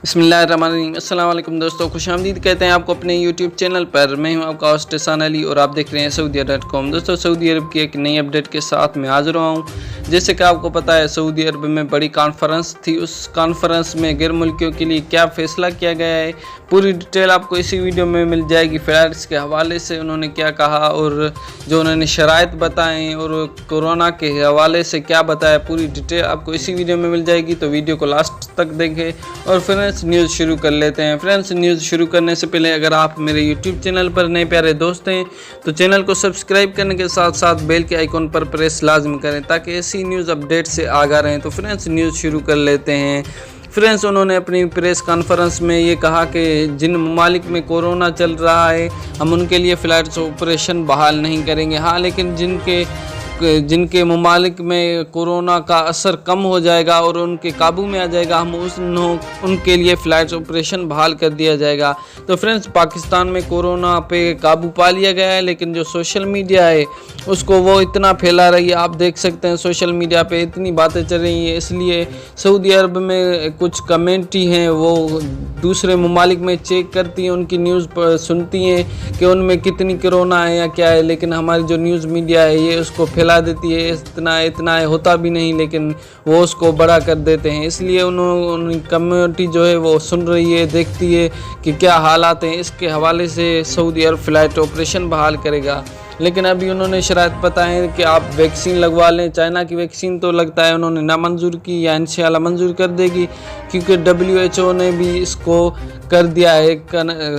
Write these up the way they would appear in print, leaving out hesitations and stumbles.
बिस्मिल्लाहिर्रहमानिर्रहीम। अस्सलाम वालेकुम दोस्तों, खुशामदीद कहते हैं आपको अपने यूट्यूब चैनल पर। मैं हूं आपका होस्ट हसन अली और आप देख रहे हैं saudiya.com। दोस्तों, सऊदी अरब की एक नई अपडेट के साथ मैं हाज़िर हुआ हूं। जैसे कि आपको पता है, सऊदी अरब में बड़ी कॉन्फ्रेंस थी। उस कॉन्फ्रेंस में गैर मुल्कियों के लिए क्या फ़ैसला किया गया है, पूरी डिटेल आपको इसी वीडियो में मिल जाएगी। फ़्लाइट्स के हवाले से उन्होंने क्या कहा और जो उन्होंने शराइत बताएँ और कोरोना के हवाले से क्या बताया, पूरी डिटेल आपको इसी वीडियो में मिल जाएगी। तो वीडियो को लास्ट तक देखें और फ्रेंड्स न्यूज़ शुरू कर लेते हैं। फ्रेंड्स, न्यूज़ शुरू करने से पहले अगर आप मेरे यूट्यूब चैनल पर नए प्यारे दोस्त हैं तो चैनल को सब्सक्राइब करने के साथ साथ बेल के आइकॉन पर प्रेस लाजमी करें ताकि ऐसी न्यूज़ अपडेट से आगाह रहें। तो फ्रेंड्स, न्यूज़ शुरू कर लेते हैं। फ्रेंड्स, उन्होंने अपनी प्रेस कॉन्फ्रेंस में ये कहा कि जिन ममालिक में कोरोना चल रहा है हम उनके लिए फ़्लाइट्स ऑपरेशन बहाल नहीं करेंगे। हाँ, लेकिन जिनके ममालिक में कोरोना का असर कम हो जाएगा और उनके काबू में आ जाएगा, हम उनके लिए फ़्लाइट्स ऑपरेशन बहाल कर दिया जाएगा। तो फ्रेंड्स, पाकिस्तान में कोरोना पे काबू पा लिया गया है, लेकिन जो सोशल मीडिया है उसको वो इतना फैला रही है। आप देख सकते हैं सोशल मीडिया पे इतनी बातें चल रही हैं। इसलिए सऊदी अरब में कुछ कमेंट्री हैं वो दूसरे ममालिक में चेक करती हैं, उनकी न्यूज़ पर सुनती हैं कि उनमें कितनी कोरोना है या क्या है, लेकिन हमारी जो न्यूज़ मीडिया है ये उसको फैला देती है। इतना है, होता भी नहीं, लेकिन वो उसको बड़ा कर देते हैं। इसलिए उन्होंने कम्युनिटी जो है वो सुन रही है, देखती है कि क्या हालात हैं। इसके हवाले से सऊदी अरब फ़्लाइट ऑपरेशन बहाल करेगा। लेकिन अभी उन्होंने शराइत बताए हैं कि आप वैक्सीन लगवा लें। चाइना की वैक्सीन तो लगता है उन्होंने नामंजूर की या इंशाल्लाह मंजूर कर देगी, क्योंकि WHO ने भी इसको कर दिया है,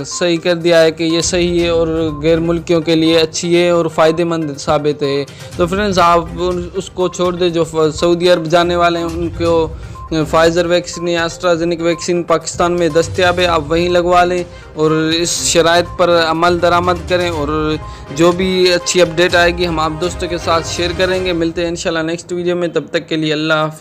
सही कर दिया है कि ये सही है और गैर मुल्कियों के लिए अच्छी है और फ़ायदेमंद साबित है। तो फ्रेंड्स, आप उसको छोड़ दें। जो सऊदी अरब जाने वाले हैं उनको फाइज़र वैक्सीन या एस्ट्राजेनेका वैक्सीन पाकिस्तान में दस्तयाब है, आप वहीं लगवा लें और इस शराइत पर अमल दरामद करें। और जो भी अच्छी अपडेट आएगी हम आप दोस्तों के साथ शेयर करेंगे। मिलते हैं इंशाल्लाह नेक्स्ट वीडियो में, तब तक के लिए अल्लाह हाफ़िज़।